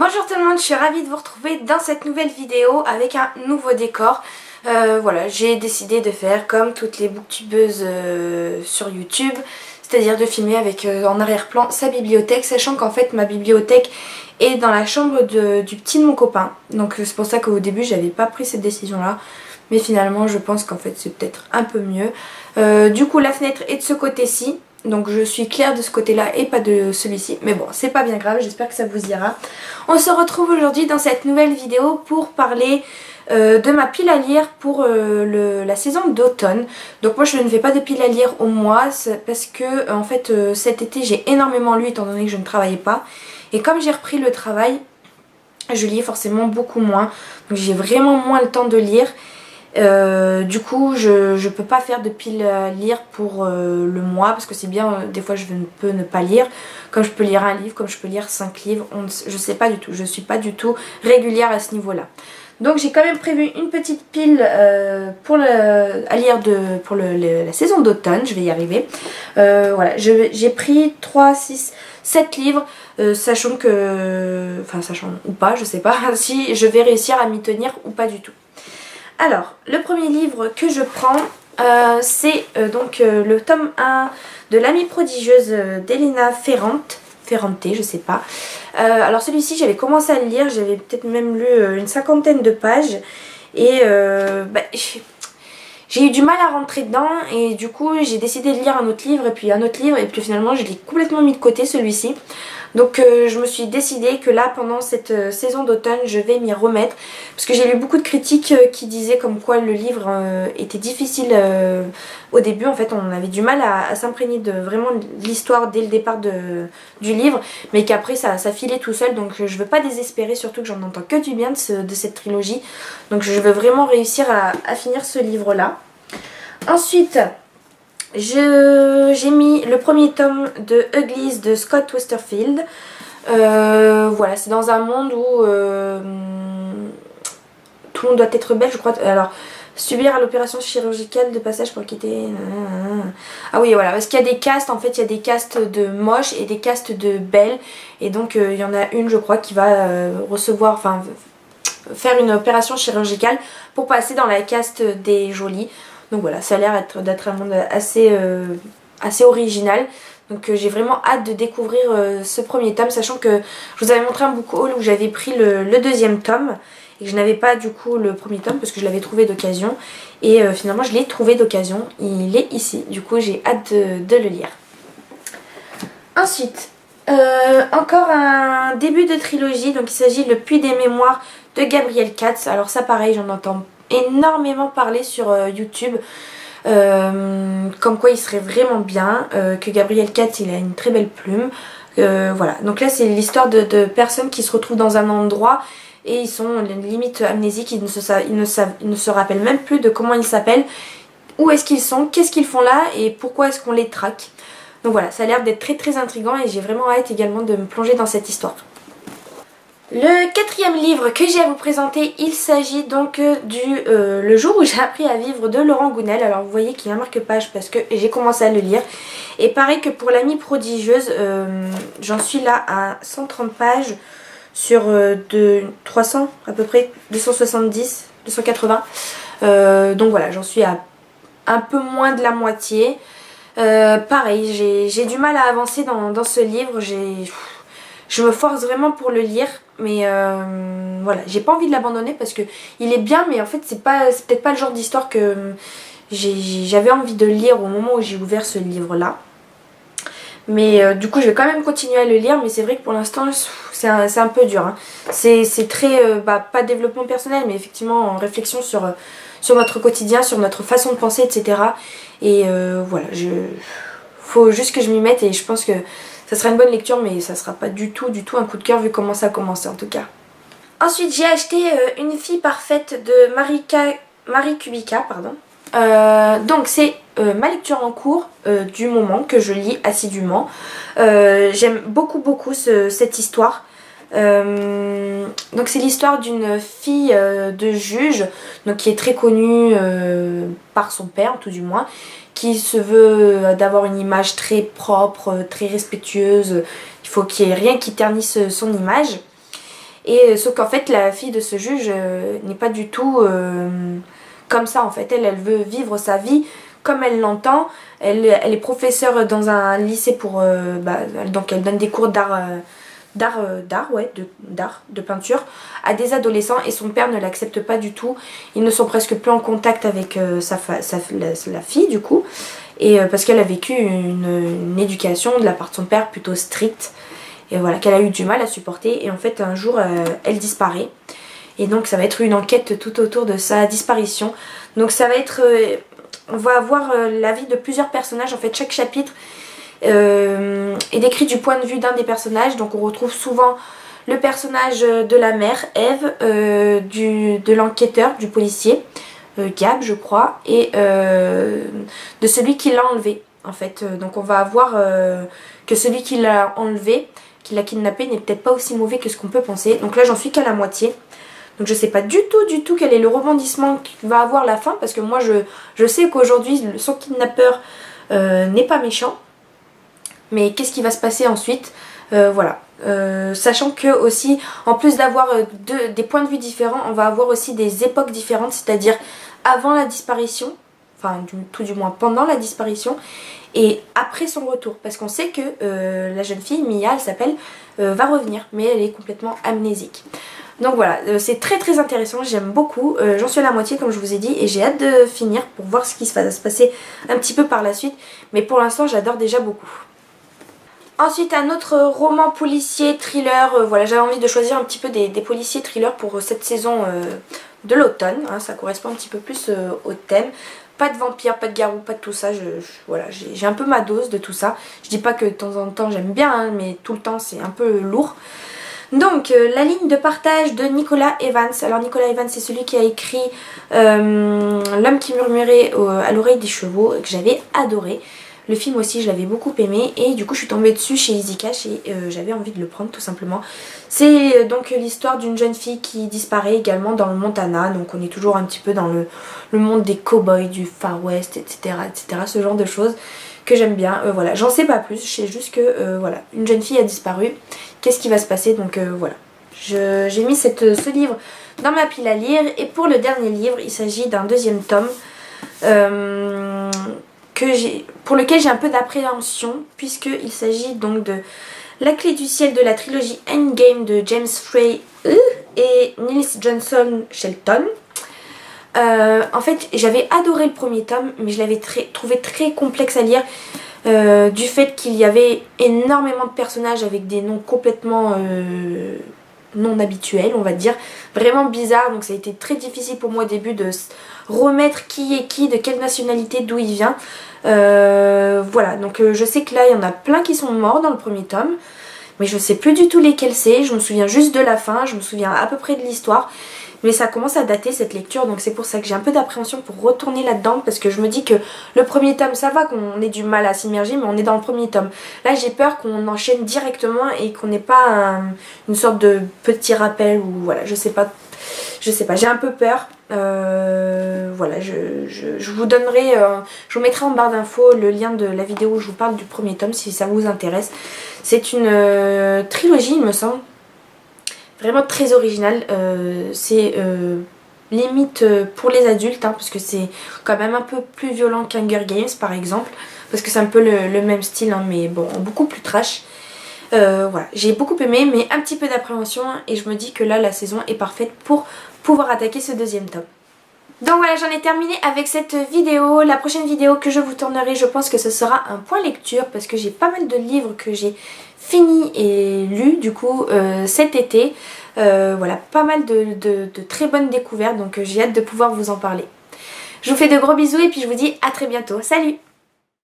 Bonjour tout le monde, je suis ravie de vous retrouver dans cette nouvelle vidéo avec un nouveau décor. Voilà, j'ai décidé de faire comme toutes les booktubeuses sur YouTube, c'est-à-dire de filmer avec en arrière-plan sa bibliothèque, sachant qu'en fait ma bibliothèque est dans la chambre du petit de mon copain. Donc c'est pour ça qu'au début j'avais pas pris cette décision là, mais finalement je pense qu'en fait c'est peut-être un peu mieux. Du coup la fenêtre est de ce côté-ci. Donc je suis claire de ce côté là et pas de celui-ci. Mais bon, c'est pas bien grave, j'espère que ça vous ira. On se retrouve aujourd'hui dans cette nouvelle vidéo pour parler de ma pile à lire pour la saison d'automne. Donc moi je ne fais pas de pile à lire au mois parce que en fait cet été j'ai énormément lu étant donné que je ne travaillais pas. Et comme j'ai repris le travail, je lis forcément beaucoup moins. Donc j'ai vraiment moins le temps de lire. Du coup je peux pas faire de pile à lire pour le mois parce que c'est bien, des fois je peux ne pas lire, comme je peux lire un livre, comme je peux lire 5 livres, je sais pas du tout, je suis pas du tout régulière à ce niveau là. Donc j'ai quand même prévu une petite pile à lire pour la saison d'automne, je vais y arriver. Voilà, j'ai pris 3, 6, 7 livres, sachant que, enfin sachant ou pas, je sais pas si je vais réussir à m'y tenir ou pas du tout. Alors, le premier livre que je prends, c'est donc le tome 1 de l'Amie prodigieuse d'Elena Ferrante, je sais pas. Alors celui-ci, j'avais commencé à le lire, j'avais peut-être même lu une 50aine de pages. Et j'ai eu du mal à rentrer dedans et du coup j'ai décidé de lire un autre livre et puis un autre livre et puis finalement je l'ai complètement mis de côté celui-ci. Donc je me suis décidé que là pendant cette saison d'automne je vais m'y remettre parce que j'ai lu beaucoup de critiques qui disaient comme quoi le livre était difficile au début. En fait on avait du mal à s'imprégner de vraiment l'histoire dès le départ du livre, mais qu'après ça filait tout seul. Donc je veux pas désespérer, surtout que j'en entends que du bien de cette trilogie. Donc je veux vraiment réussir à finir ce livre là. Ensuite j'ai mis le premier tome de Uglies de Scott Westerfield. Voilà, c'est dans un monde où tout le monde doit être belle, je crois. Alors, subir à l'opération chirurgicale de passage pour quitter... Ah oui, voilà, parce qu'il y a des castes, en fait, il y a des castes de moches et des castes de belles. Et donc, il y en a une, je crois, qui va recevoir... Enfin, faire une opération chirurgicale pour passer dans la caste des jolies. Donc voilà, ça a l'air d'être un monde assez original. Donc j'ai vraiment hâte de découvrir ce premier tome, sachant que je vous avais montré un book haul où j'avais pris le deuxième tome et que je n'avais pas du coup le premier tome parce que je l'avais trouvé d'occasion. Et finalement je l'ai trouvé d'occasion, il est ici, du coup j'ai hâte de le lire. Ensuite, encore un début de trilogie, donc il s'agit de Le Puits des Mémoires de Gabriel Katz. Alors ça pareil, j'en entends énormément parler sur YouTube, comme quoi il serait vraiment bien, que Gabriel Katz il a une très belle plume. Voilà, donc là c'est l'histoire de personnes qui se retrouvent dans un endroit et ils sont limite amnésiques, ils ne se rappellent même plus de comment ils s'appellent, où est-ce qu'ils sont, qu'est-ce qu'ils font là et pourquoi est-ce qu'on les traque. Donc voilà, ça a l'air d'être très très intriguant et j'ai vraiment hâte également de me plonger dans cette histoire. Le quatrième livre que j'ai à vous présenter, il s'agit donc Le jour où j'ai appris à vivre de Laurent Gounel. Alors vous voyez qu'il y a un marque-page parce que j'ai commencé à le lire. Et pareil que pour l'Amie prodigieuse, j'en suis là à 130 pages sur 300 à peu près, 270, 280. Donc voilà, j'en suis à un peu moins de la moitié. Pareil, j'ai du mal à avancer dans ce livre. Je me force vraiment pour le lire, mais voilà, j'ai pas envie de l'abandonner parce que il est bien, mais en fait c'est peut-être pas le genre d'histoire que j'avais envie de lire au moment où j'ai ouvert ce livre là. Mais du coup je vais quand même continuer à le lire, mais c'est vrai que pour l'instant c'est un peu dur, hein. C'est très, pas développement personnel, mais effectivement en réflexion sur notre quotidien, sur notre façon de penser, etc. Et voilà, faut juste que je m'y mette et je pense que ça sera une bonne lecture, mais ça sera pas du tout un coup de cœur vu comment ça a commencé en tout cas. Ensuite j'ai acheté Une fille parfaite de Marie Kubica, pardon. Donc c'est ma lecture en cours du moment que je lis assidûment. J'aime beaucoup cette histoire. Donc c'est l'histoire d'une fille de juge, donc qui est très connue par son père tout du moins, qui se veut d'avoir une image très propre, très respectueuse. Il faut qu'il n'y ait rien qui ternisse son image. Et sauf qu'en fait la fille de ce juge n'est pas du tout comme ça en fait. Elle veut vivre sa vie comme elle l'entend. Elle est professeure dans un lycée pour... donc elle donne des cours d'art de peinture à des adolescents et son père ne l'accepte pas du tout. Ils ne sont presque plus en contact avec la fille du coup. Et parce qu'elle a vécu une éducation de la part de son père plutôt stricte. Et voilà, qu'elle a eu du mal à supporter. Et en fait un jour elle disparaît. Et donc ça va être une enquête tout autour de sa disparition. Donc ça va être... on va avoir la vie de plusieurs personnages. En fait chaque chapitre est décrit du point de vue d'un des personnages. Donc on retrouve souvent le personnage de la mère, Eve, de l'enquêteur, du policier, Gab je crois, et de celui qui l'a enlevé en fait. Donc on va avoir que celui qui l'a enlevé, qui l'a kidnappé, n'est peut-être pas aussi mauvais que ce qu'on peut penser. Donc là j'en suis qu'à la moitié. Donc je sais pas du tout quel est le rebondissement qu'il va avoir la fin, parce que moi je sais qu'aujourd'hui son kidnappeur n'est pas méchant. Mais qu'est-ce qui va se passer ensuite, voilà. Sachant que aussi, en plus d'avoir des points de vue différents, on va avoir aussi des époques différentes, c'est-à-dire avant la disparition, enfin tout du moins pendant la disparition, et après son retour. Parce qu'on sait que la jeune fille, Mia, elle s'appelle, va revenir, mais elle est complètement amnésique. Donc voilà, c'est très intéressant, j'aime beaucoup, j'en suis à la moitié comme je vous ai dit, et j'ai hâte de finir pour voir ce qui va se passer un petit peu par la suite, mais pour l'instant j'adore déjà beaucoup. Ensuite un autre roman policier, thriller, voilà, j'avais envie de choisir un petit peu des policiers thrillers pour cette saison de l'automne, hein, ça correspond un petit peu plus au thème. Pas de vampires, pas de garous, pas de tout ça, voilà, j'ai un peu ma dose de tout ça. Je dis pas que de temps en temps j'aime bien, hein, mais tout le temps c'est un peu lourd. Donc la ligne de partage de Nicolas Evans. Alors Nicolas Evans c'est celui qui a écrit L'homme qui murmurait à l'oreille des chevaux, que j'avais adoré. Le film aussi je l'avais beaucoup aimé et du coup je suis tombée dessus chez Easy Cash et j'avais envie de le prendre tout simplement. C'est donc l'histoire d'une jeune fille qui disparaît également dans le Montana, donc on est toujours un petit peu dans le monde des cow-boys, du Far West, etc., ce genre de choses que j'aime bien. Voilà, j'en sais pas plus, je sais juste que voilà, une jeune fille a disparu, qu'est-ce qui va se passer, donc voilà. J'ai mis ce livre dans ma pile à lire et pour le dernier livre il s'agit d'un deuxième tome pour lequel j'ai un peu d'appréhension puisqu'il s'agit donc de La clé du ciel de la trilogie Endgame de James Frey et Niels Johnson Shelton. En fait j'avais adoré le premier tome mais je l'avais trouvé très complexe à lire du fait qu'il y avait énormément de personnages avec des noms complètement non habituels on va dire, vraiment bizarre, donc ça a été très difficile pour moi au début de remettre qui est qui, de quelle nationalité, d'où il vient. Voilà, donc je sais que là il y en a plein qui sont morts dans le premier tome, mais je sais plus du tout lesquels c'est, je me souviens juste de la fin, je me souviens à peu près de l'histoire, mais ça commence à dater cette lecture, donc c'est pour ça que j'ai un peu d'appréhension pour retourner là-dedans, parce que je me dis que le premier tome ça va, qu'on ait du mal à s'immerger, mais on est dans le premier tome. Là j'ai peur qu'on enchaîne directement et qu'on n'ait pas une sorte de petit rappel, ou voilà, je sais pas, j'ai un peu peur. Voilà, je vous donnerai, je vous mettrai en barre d'infos le lien de la vidéo où je vous parle du premier tome si ça vous intéresse. C'est une trilogie il me semble, vraiment très original, c'est limite pour les adultes hein, parce que c'est quand même un peu plus violent qu'Hunger Games par exemple, parce que c'est un peu le même style hein, mais bon, beaucoup plus trash. Voilà, j'ai beaucoup aimé mais un petit peu d'appréhension et je me dis que là la saison est parfaite pour pouvoir attaquer ce deuxième tome. Donc voilà, j'en ai terminé avec cette vidéo. La prochaine vidéo que je vous tournerai, je pense que ce sera un point lecture parce que j'ai pas mal de livres que j'ai fini et lus du coup cet été. Voilà, pas mal de très bonnes découvertes, donc j'ai hâte de pouvoir vous en parler. Je vous fais de gros bisous et puis je vous dis à très bientôt. Salut!